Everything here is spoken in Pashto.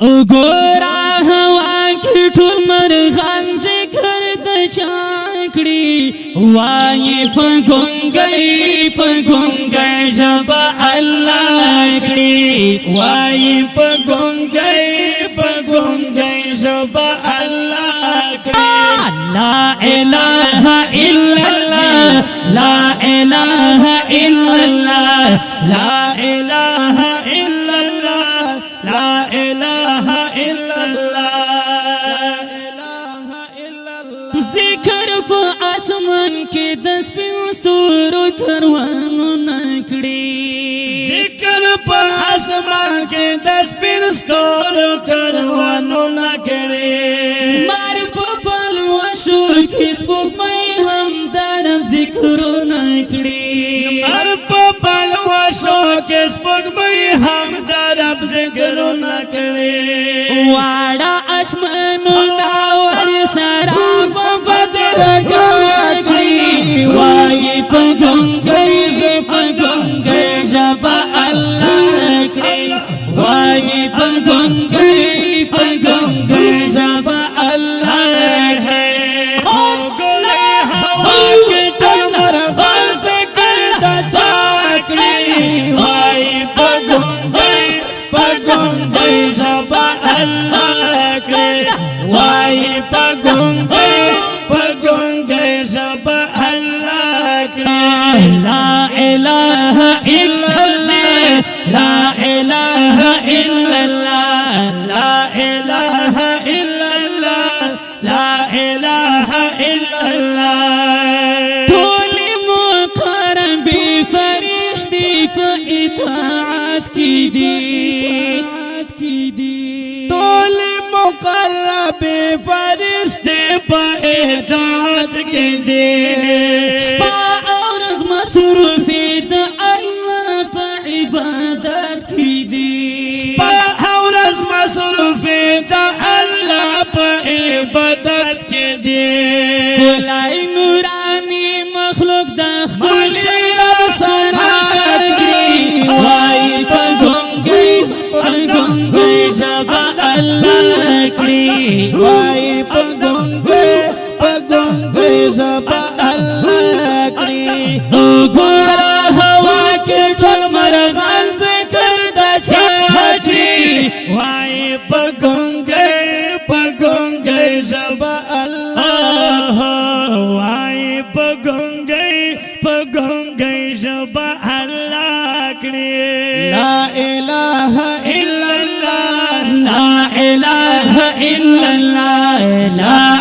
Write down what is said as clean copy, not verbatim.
گورا ہوا کی ٹول مرغان ذکر د چاکڑی وائی پگونگئی شبا اللہ کڑی وائی پگونگئی شبا اللہ کڑی لا الہ الا اللہ لا الہ الا اللہ لا الہ الا اللہ لا الہ الا اللہ ذکر پا آسمان کے دس پی ستورو کروانو نکڑی ذکر پا آسمان کے دس پی ستورو کروانو نکڑی مار پا پلوشو کس پا مئی ہم درم ذکرو نکڑی مار پا پلوشو کس پا مئی ہم درم ذکرو نکڑی واڑا اسمانو ناور سراب بدر گاکڑی وائی پگونگئی شبا اللہ کڑی وائی پگونگئی شبا اللہ ہے گلے ہوا کے ٹل مرغان سے کردا چاکڑی وائی پگونگئی شبا اللہ کڑی وائی پگونگئی شبا اللہ کڑی لا الہ الا اللہ لا الہ الا اللہ لا الہ الا اللہ لا الہ الا اللہ ٹولی مقربی فرشتی پا اطاعت کی دی ٹولی مقرب فرشتے پا اطاعت کے دے شپا اور از مصروفی دا اللہ پا عبادت کی دی شپا اور از مصروفی دا اللہ پا عبادت کے دے کلائی نورانی مخلوق دا خوشی رب صنعت کی وائی پگونگئی شبا اللہ کڑی وائی پگونگئی شبا اللہ کڑی گورا ہوا کے ٹھل مرغان ذکر دا چاچی وائی پگونگئی شبا اللہ وائی پگونگئی شبا اللہ کڑی لا الہ الا اللہ لا الہ الا اللہ لا